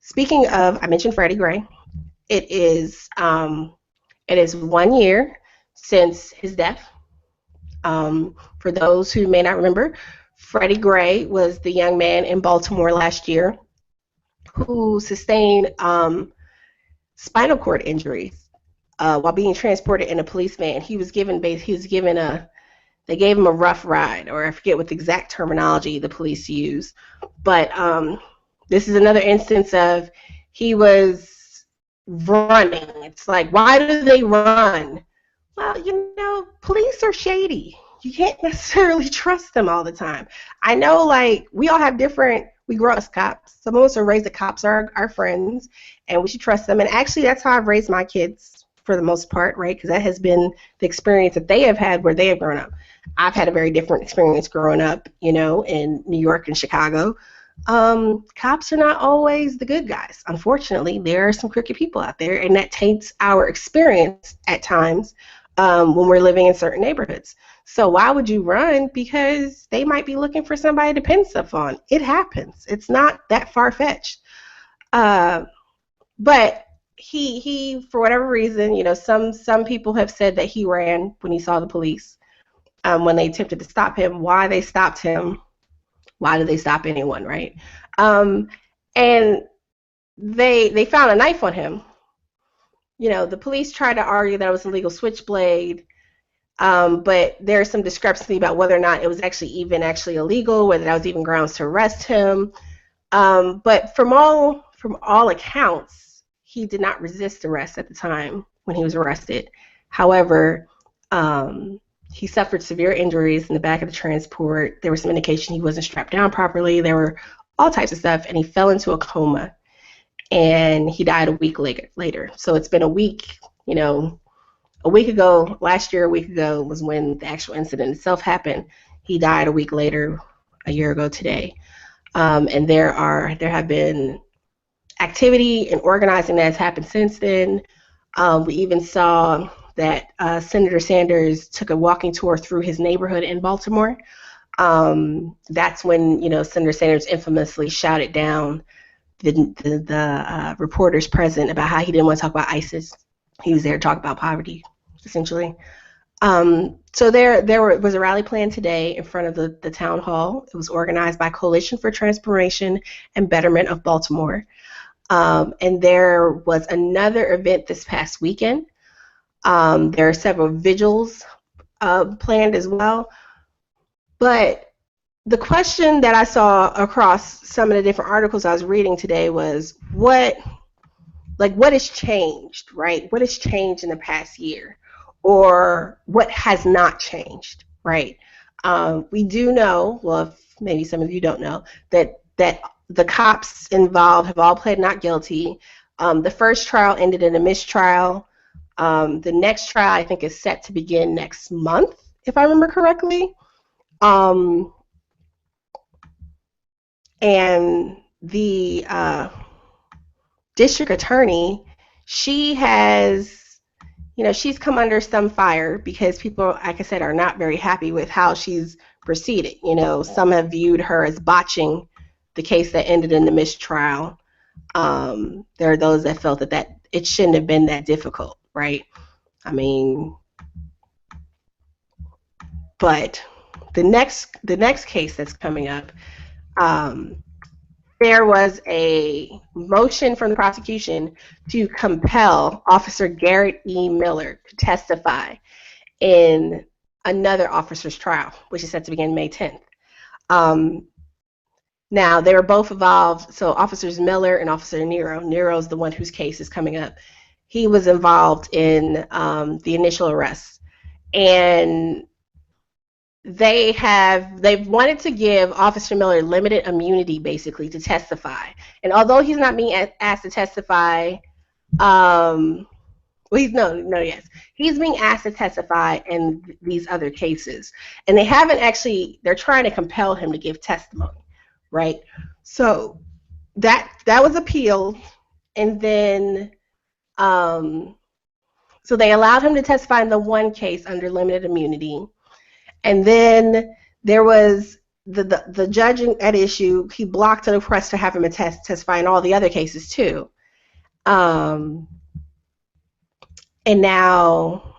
Speaking of, I mentioned Freddie Gray. It is um, it is 1 year since his death. For those who may not remember, Freddie Gray was the young man in Baltimore last year who sustained spinal cord injuries while being transported in a police van. They gave him a rough ride, or I forget what the exact terminology the police use. But this is another instance of he was running. It's like, why do they run? Well, police are shady. You can't necessarily trust them all the time. I know, like, we grow up as cops. Some of us are raised that cops are our friends, and we should trust them. And actually, that's how I've raised my kids for the most part, right? Because that has been the experience that they have had where they have grown up. I've had a very different experience growing up, in New York and Chicago. Cops are not always the good guys. Unfortunately, there are some crooked people out there, and that taints our experience at times when we're living in certain neighborhoods. So why would you run? Because they might be looking for somebody to pin stuff on. It happens. It's not that far-fetched. But he for whatever reason, some people have said that he ran when he saw the police when they attempted to stop him. Why they stopped him? Why did they stop anyone, right? And they found a knife on him. The police tried to argue that it was a legal switchblade, but there's some discrepancy about whether or not it was actually illegal, whether that was even grounds to arrest him. But from all accounts, he did not resist arrest at the time when he was arrested. However, he suffered severe injuries in the back of the transport. There was some indication he wasn't strapped down properly. There were all types of stuff, and he fell into a coma, and he died a week later. So it's been a week, a week ago, last year, a week ago was when the actual incident itself happened. He died a week later, a year ago today. And there have been activity and organizing that has happened since then. We even saw that Senator Sanders took a walking tour through his neighborhood in Baltimore. That's when, Senator Sanders infamously shouted down the reporters present about how he didn't want to talk about ISIS. He was there to talk about poverty, essentially. So there was a rally planned today in front of the town hall. It was organized by Coalition for Transformation and Betterment of Baltimore. And there was another event this past weekend. There are several vigils planned as well. But the question that I saw across some of the different articles I was reading today was what has changed, right? What has changed in the past year? Or what has not changed, right? We do know, well, if maybe some of you don't know, that the cops involved have all pled not guilty. The first trial ended in a mistrial. The next trial, I think, is set to begin next month, if I remember correctly. And the district attorney, she has, she's come under some fire because people, like I said, are not very happy with how she's proceeded. Some have viewed her as botching the case that ended in the mistrial. There are those that felt that it shouldn't have been that difficult, right? I mean, but the next case that's coming up, there was a motion from the prosecution to compel Officer Garrett E. Miller to testify in another officer's trial, which is set to begin May 10th. Now, they were both involved, so Officers Miller and Officer Nero. Nero's the one whose case is coming up. He was involved in the initial arrest. And they've wanted to give Officer Miller limited immunity, basically, to testify. And although he's not being asked to testify, he's being asked to testify in these other cases. And they're trying to compel him to give testimony, right? So that was appealed, and then so they allowed him to testify in the one case under limited immunity. And then there was the judge at issue, he blocked the request to have him testify in all the other cases too. And now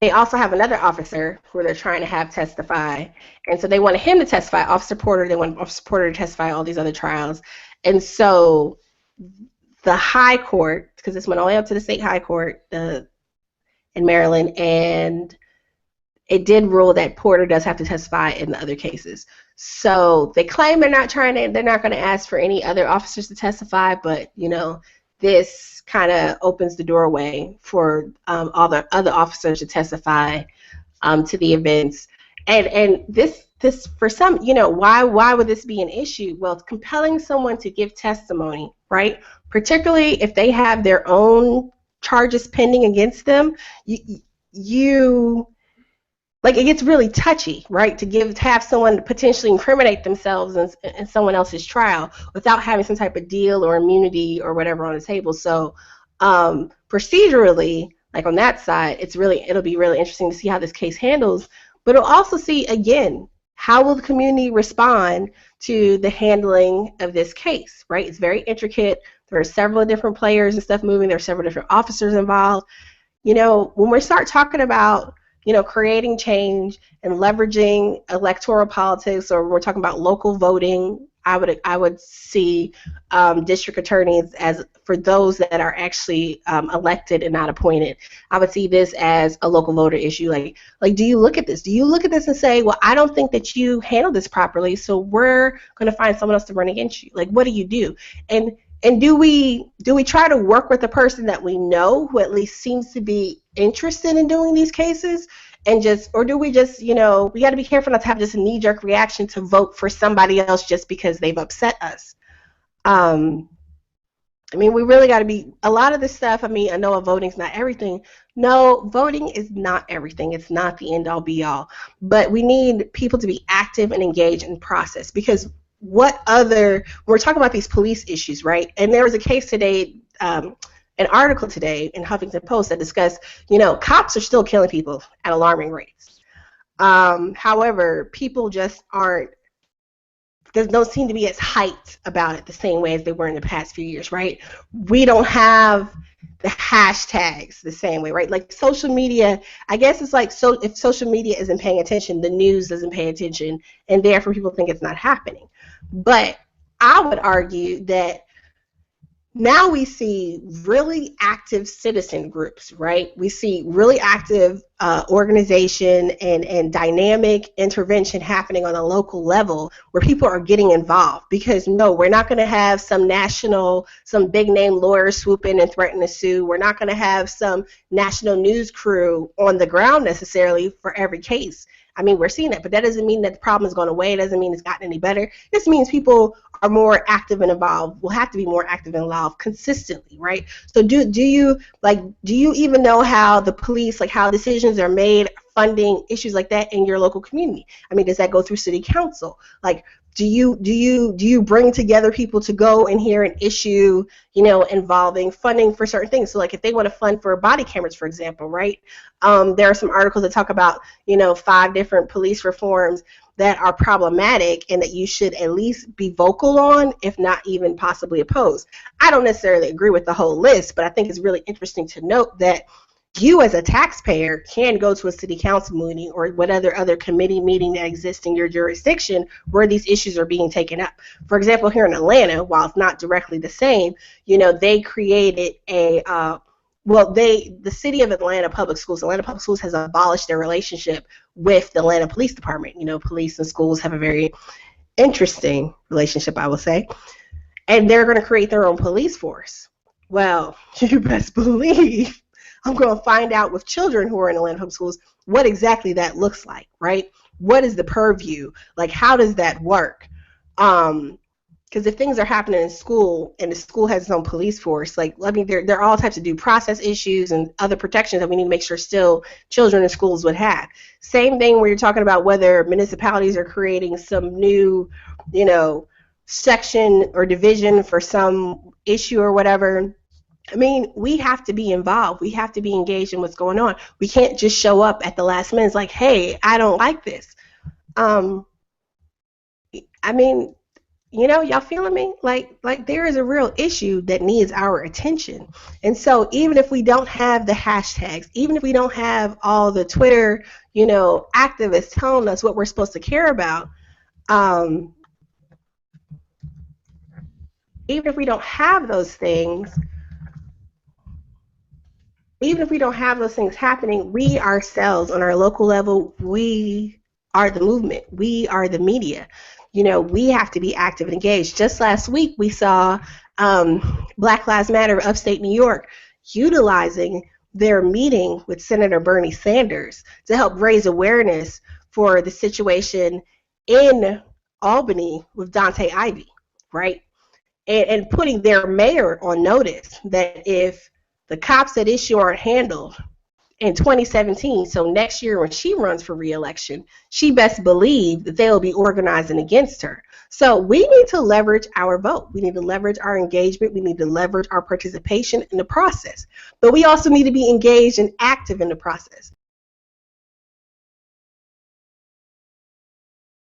they also have another officer who they're trying to have testify. And so they wanted him to testify, Officer Porter. They want Officer Porter to testify all these other trials. And so the high court, because this went all the way up to the state high court in Maryland, and it did rule that Porter does have to testify in the other cases. So they claim they're not going to ask for any other officers to testify, but this kind of opens the doorway for all the other officers to testify to the events. And this for some, why would this be an issue? Well, it's compelling someone to give testimony, right? Particularly if they have their own charges pending against them, you like, it gets really touchy, right? To have someone potentially incriminate themselves in someone else's trial without having some type of deal or immunity or whatever on the table. So procedurally, like on that side, it'll be really interesting to see how this case handles. But it'll also see, again, how will the community respond to the handling of this case, right? It's very intricate. There are several different players and stuff moving. There are several different officers involved. When we start talking about creating change and leveraging electoral politics, or we're talking about local voting, I would see district attorneys as, for those that are actually elected and not appointed, I would see this as a local voter issue. Like, do you look at this? Do you look at this and say, well, I don't think that you handled this properly, so we're going to find someone else to run against you? Like, what do you do? And do we try to work with a person that we know who at least seems to be interested in doing these cases, or do we just, we got to be careful not to have just a knee-jerk reaction to vote for somebody else just because they've upset us. We really got to be, a lot of this stuff, Anoa, voting's not everything. No, voting is not everything. It's not the end-all, be-all. But we need people to be active and engaged in the process, because we're talking about these police issues, right? And there was a case today, an article today in Huffington Post that discussed, cops are still killing people at alarming rates. However, people just don't seem to be as hyped about it the same way as they were in the past few years, right? We don't have the hashtags the same way, right? Like social media, I guess it's like, so if social media isn't paying attention, the news doesn't pay attention, and therefore people think it's not happening. But I would argue that now we see really active citizen groups, right? We see really active organization and dynamic intervention happening on a local level where people are getting involved. Because no, we're not going to have some big name lawyer swoop in and threaten to sue. We're not going to have some national news crew on the ground necessarily for every case. We're seeing that, but that doesn't mean that the problem has gone away. It doesn't mean it's gotten any better. This means people are more active and involved, will have to be more active and involved consistently, right? So do you even know how the police, like how decisions are made, funding, issues like that in your local community? Does that go through city council? Like, do you bring together people to go and hear an issue, involving funding for certain things? So like if they want to fund for body cameras, for example, right? There are some articles that talk about, 5 different police reforms that are problematic and that you should at least be vocal on, if not even possibly oppose. I don't necessarily agree with the whole list, but I think it's really interesting to note that you as a taxpayer can go to a city council meeting or whatever other committee meeting that exists in your jurisdiction where these issues are being taken up. For example, here in Atlanta, while it's not directly the same, they created the City of Atlanta Public Schools has abolished their relationship with the Atlanta Police Department. Police and schools have a very interesting relationship, I will say. And they're going to create their own police force. Well, you best believe I'm going to find out with children who are in Atlanta Public Schools what exactly that looks like, right? What is the purview? Like, how does that work? Because if things are happening in school and the school has its own police force, there are all types of due process issues and other protections that we need to make sure still children in schools would have. Same thing where you're talking about whether municipalities are creating some new, section or division for some issue or whatever. We have to be involved. We have to be engaged in what's going on. We can't just show up at the last minute. It's like, hey, I don't like this. Um, I mean, y'all feeling me? Like there is a real issue that needs our attention. And so even if we don't have the hashtags, even if we don't have all the Twitter, activists telling us what we're supposed to care about, um, even if we don't have those things, even if we don't have those things happening, we ourselves on our local level, we are the movement. We are the media. We have to be active and engaged. Just last week, we saw Black Lives Matter of upstate New York utilizing their meeting with Senator Bernie Sanders to help raise awareness for the situation in Albany with Dante Ivey, right? And putting their mayor on notice that if the cops at issue aren't handled in 2017, so next year when she runs for re-election, she best believe that they'll be organizing against her. So we need to leverage our vote. We need to leverage our engagement. We need to leverage our participation in the process. But we also need to be engaged and active in the process.